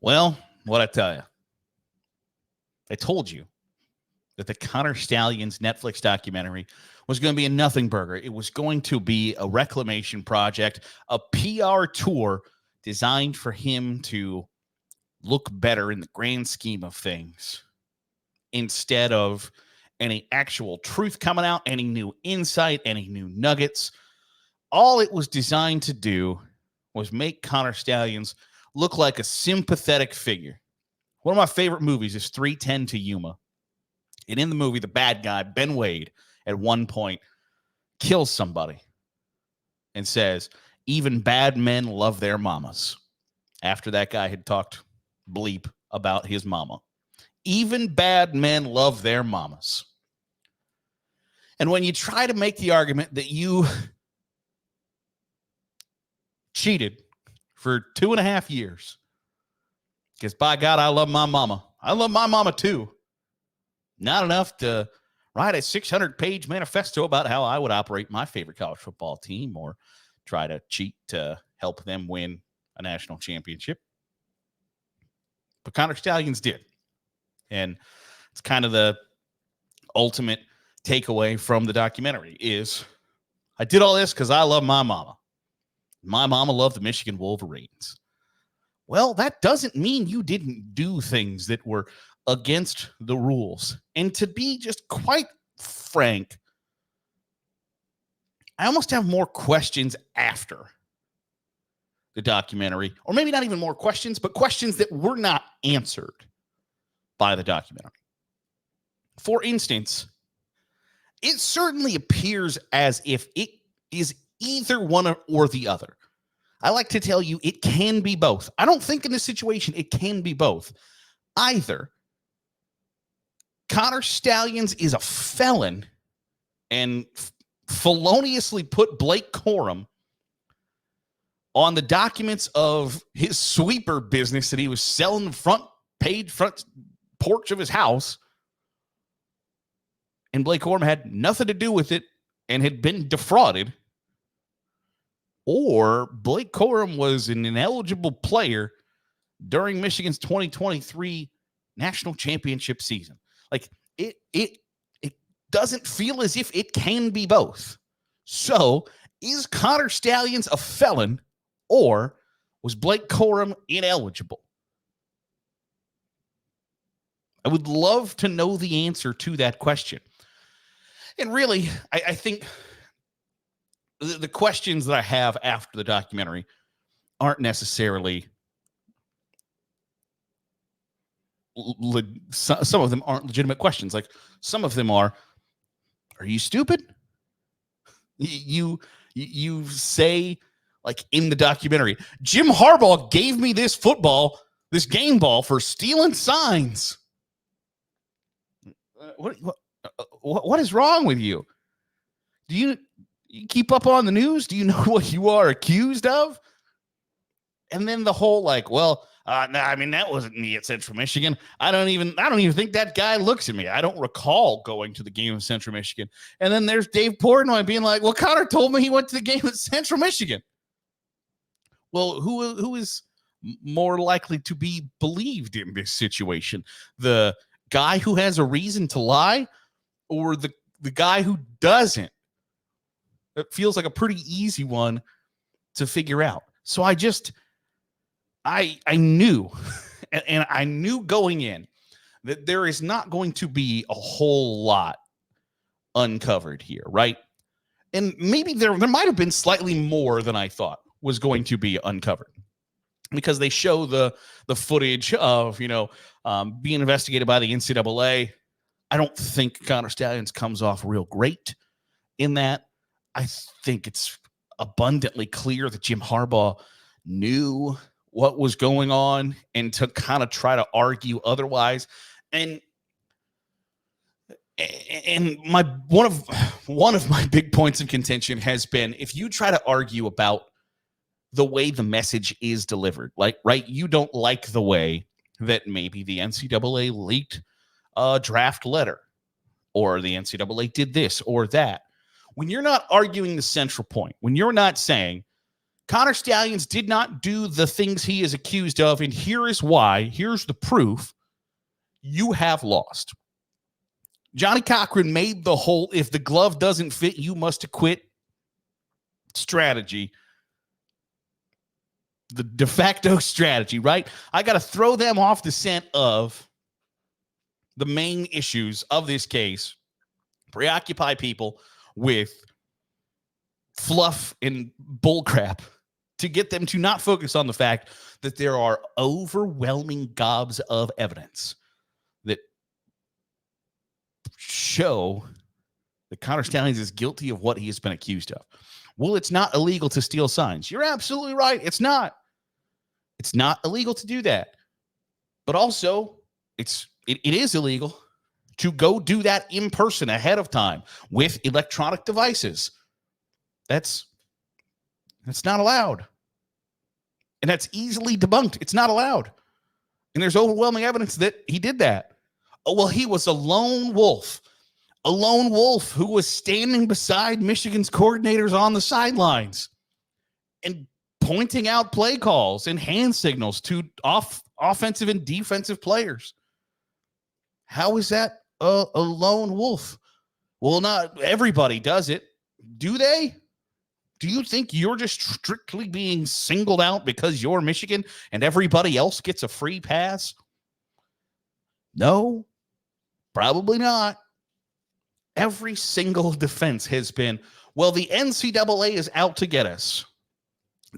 Well, what I tell you, I told you that the Connor Stalions Netflix documentary was going to be a nothing burger. It was going to be a reclamation project, a PR tour designed for him to look better in the grand scheme of things instead of any actual truth coming out, any new insight, any new nuggets. All it was designed to do was make Connor Stalions look like a sympathetic figure. One of my favorite movies is 3:10 to Yuma. And in the movie, the bad guy, Ben Wade, at one point kills somebody and says, even bad men love their mamas. After that guy had talked bleep about his mama. Even bad men love their mamas. And when you try to make the argument that you cheated for 2.5 years, because by God, I love my mama. I love my mama too. Not enough to write a 600-page manifesto about how I would operate my favorite college football team or try to cheat to help them win a national championship. But Connor Stalions did. And it's kind of the ultimate takeaway from the documentary is I did all this because I love my mama. My mama loved the Michigan Wolverines. Well, that doesn't mean you didn't do things that were against the rules. And to be just quite frank, I almost have more questions after the documentary, or maybe not even more questions, but questions that were not answered by the documentary. For instance, it certainly appears as if it is either one or the other. I like to tell you it can be both. I don't think in this situation it can be both. Either Connor Stalions is a felon and feloniously put Blake Corum on the documents of his sweeper business that he was selling the front porch of his house, and Blake Corum had nothing to do with it and had been defrauded, or Blake Corum was an ineligible player during Michigan's 2023 national championship season. Like it doesn't feel as if it can be both. So is Connor Stalions a felon, or was Blake Corum ineligible? I would love to know the answer to that question. And really, I think the questions that I have after the documentary aren't necessarily, some of them aren't legitimate questions. Like some of them are you stupid? You say, like in the documentary, Jim Harbaugh gave me this game ball for stealing signs. What is wrong with you? Do you keep up on the news? Do you know what you are accused of? And then the whole that wasn't me at Central Michigan. I don't even think that guy looks at me. I don't recall going to the game of Central Michigan. And then there's Dave Portnoy being like, well, Connor told me he went to the game at Central Michigan. Well, who is more likely to be believed in this situation? The guy who has a reason to lie, or the guy who doesn't? It feels like a pretty easy one to figure out. So I knew, and I knew going in that there is not going to be a whole lot uncovered here, right? And maybe there might have been slightly more than I thought was going to be uncovered, because they show the footage of, being investigated by the NCAA. I don't think Connor Stalions comes off real great in that. I think it's abundantly clear that Jim Harbaugh knew what was going on and to kind of try to argue otherwise. And my one of my big points of contention has been, if you try to argue about the way the message is delivered, right, you don't like the way that maybe the NCAA leaked a draft letter, or the NCAA did this or that. When you're not arguing the central point, when you're not saying Connor Stalions did not do the things he is accused of, and here is why. Here's the proof. You have lost. Johnny Cochran made the whole, if the glove doesn't fit, you must acquit strategy. The de facto strategy, right? I got to throw them off the scent of the main issues of this case, preoccupy people with fluff and bullcrap to get them to not focus on the fact that there are overwhelming gobs of evidence that show that Connor Stalions is guilty of what he has been accused of. Well, it's not illegal to steal signs. You're absolutely right. It's not. It's not illegal to do that. But also, it is illegal to go do that in person ahead of time with electronic devices. That's not allowed. And that's easily debunked. It's not allowed. And there's overwhelming evidence that he did that. Oh, well, he was a lone wolf who was standing beside Michigan's coordinators on the sidelines and pointing out play calls and hand signals to offensive and defensive players. How is that a lone wolf? Well, not everybody does it. Do they? Do you think you're just strictly being singled out because you're Michigan and everybody else gets a free pass? No, probably not. Every single defense has been, well, the NCAA is out to get us.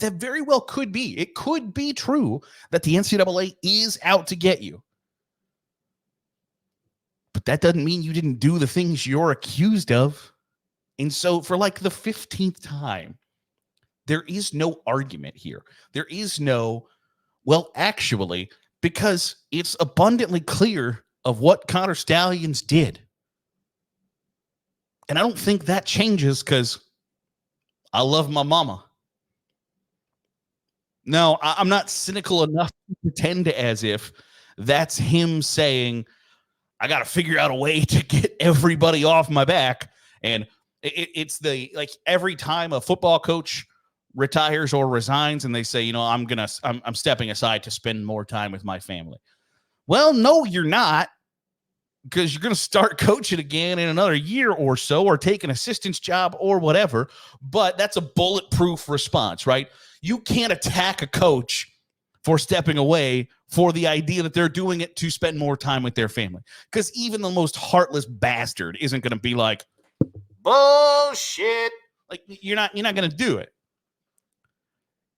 That very well could be. It could be true that the NCAA is out to get you. But that doesn't mean you didn't do the things you're accused of. And so for like the 15th time, there is no argument here. There is no, well, actually, because it's abundantly clear of what Connor Stalions did. And I don't think that changes because I love my mama. No, I'm not cynical enough to pretend as if that's him saying, I got to figure out a way to get everybody off my back. And it's like every time a football coach retires or resigns and they say, I'm stepping aside to spend more time with my family. Well, no, you're not, because you're going to start coaching again in another year or so, or take an assistant's job or whatever. But that's a bulletproof response, right? You can't attack a coach for stepping away for the idea that they're doing it to spend more time with their family. Because even the most heartless bastard isn't going to be like, bullshit. Like, you're not going to do it.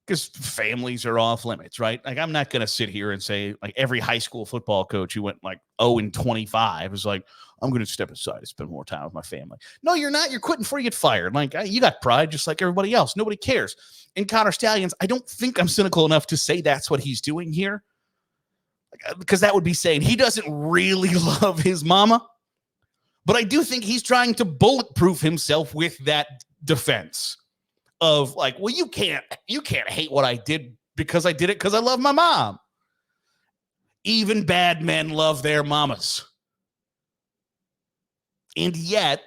Because families are off limits, right? Like, I'm not going to sit here and say, like, every high school football coach who went like 0-25 is like, I'm going to step aside to spend more time with my family. No, you're not. You're quitting before you get fired. Like, you got pride just like everybody else. Nobody cares. And Connor Stalions, I don't think I'm cynical enough to say that's what he's doing here. Because that would be saying he doesn't really love his mama. But I do think he's trying to bulletproof himself with that defense of like, well, you can't hate what I did because I did it because I love my mom. Even bad men love their mamas. And yet,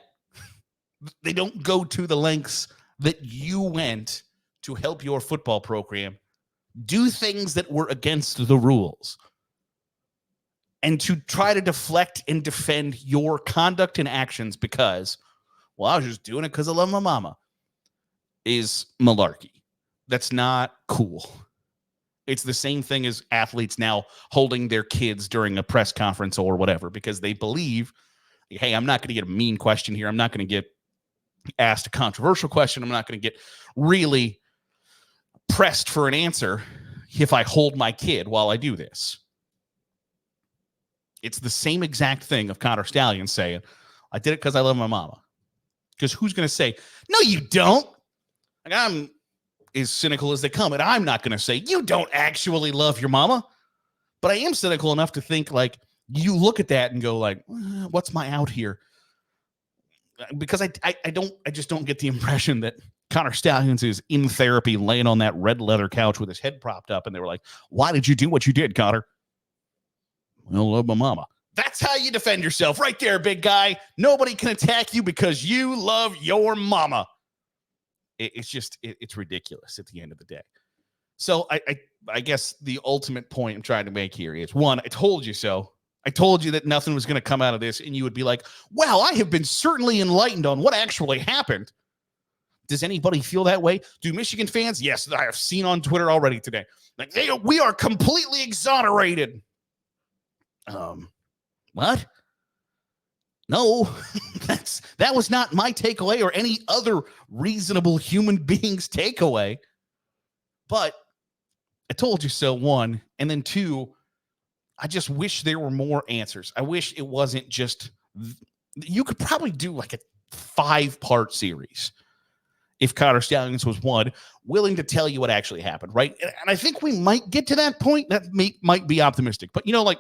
they don't go to the lengths that you went to help your football program do things that were against the rules and to try to deflect and defend your conduct and actions because, well, I was just doing it because I love my mama, is malarkey. That's not cool. It's the same thing as athletes now holding their kids during a press conference or whatever because they believe, hey, I'm not going to get a mean question here. I'm not going to get asked a controversial question. I'm not going to get really pressed for an answer if I hold my kid while I do this. It's the same exact thing of Connor Stalions saying, I did it because I love my mama. Because who's going to say, no, you don't? Like, I'm as cynical as they come, and I'm not going to say, you don't actually love your mama. But I am cynical enough to think, like, you look at that and go, like, what's my out here? Because I just don't get the impression that Connor Stalions is in therapy laying on that red leather couch with his head propped up, and they were like, why did you do what you did, Connor? Well, I love my mama. That's how you defend yourself right there, big guy. Nobody can attack you because you love your mama. It's ridiculous at the end of the day. So I guess the ultimate point I'm trying to make here is, one, I told you so. I told you that nothing was going to come out of this, and you would be like, wow, I have been certainly enlightened on what actually happened. Does anybody feel that way? Do Michigan fans? Yes, I have seen on Twitter already today. Like, we are completely exonerated. What? No, that was not my takeaway or any other reasonable human being's takeaway. But I told you so, one. And then two, I just wish there were more answers. I wish it wasn't just, you could probably do like a 5-part series if Connor Stalions was one, willing to tell you what actually happened, right? And I think we might get to that point. That might be optimistic. But, like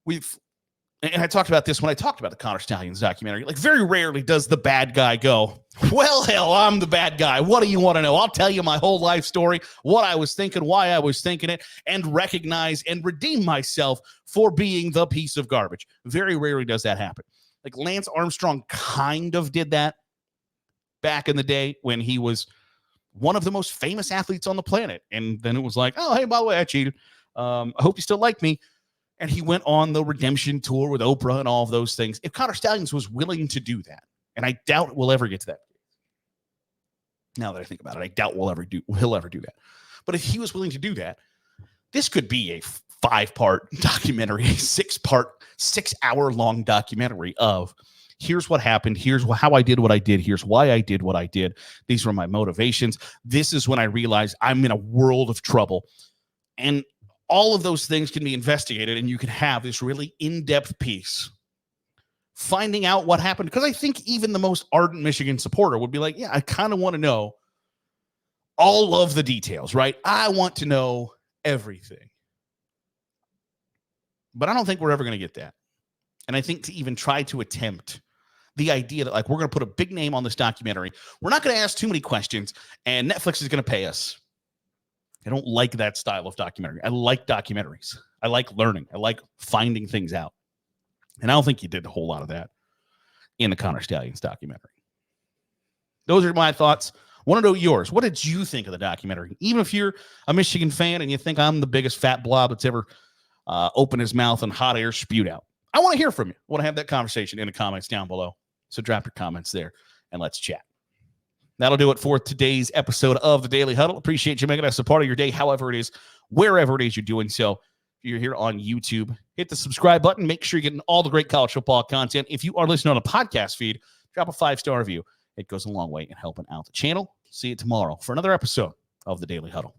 and I talked about this when I talked about the Connor Stalions documentary. Like, very rarely does the bad guy go, well, hell, I'm the bad guy. What do you want to know? I'll tell you my whole life story, what I was thinking, why I was thinking it, and recognize and redeem myself for being the piece of garbage. Very rarely does that happen. Like, Lance Armstrong kind of did that back in the day when he was one of the most famous athletes on the planet. And then it was like, oh, hey, by the way, I cheated. I hope you still like me. And he went on the redemption tour with Oprah and all of those things. If Connor Stalions was willing to do that, and I doubt we'll ever get to that. Now that I think about it, I doubt he'll ever do that. But if he was willing to do that, this could be a 5-part documentary, a 6-hour-long documentary of here's what happened, here's how I did what I did, here's why I did what I did. These were my motivations. This is when I realized I'm in a world of trouble. And all of those things can be investigated, and you can have this really in-depth piece finding out what happened. Because I think even the most ardent Michigan supporter would be like, yeah, I kind of want to know all of the details, right? I want to know everything. But I don't think we're ever going to get that. And I think to even try to attempt the idea that, like, we're going to put a big name on this documentary, we're not going to ask too many questions, and Netflix is going to pay us. I don't like that style of documentary. I like documentaries. I like learning. I like finding things out. And I don't think you did a whole lot of that in the Connor Stalions documentary. Those are my thoughts. Want to know yours. What did you think of the documentary? Even if you're a Michigan fan and you think I'm the biggest fat blob that's ever opened his mouth and hot air spewed out, I want to hear from you. I want to have that conversation in the comments down below. So drop your comments there and let's chat. That'll do it for today's episode of the Daily Huddle. Appreciate you making us a part of your day, however it is, wherever it is you're doing so. If you're here on YouTube, hit the subscribe button. Make sure you're getting all the great college football content. If you are listening on a podcast feed, drop a 5-star review. It goes a long way in helping out the channel. See you tomorrow for another episode of the Daily Huddle.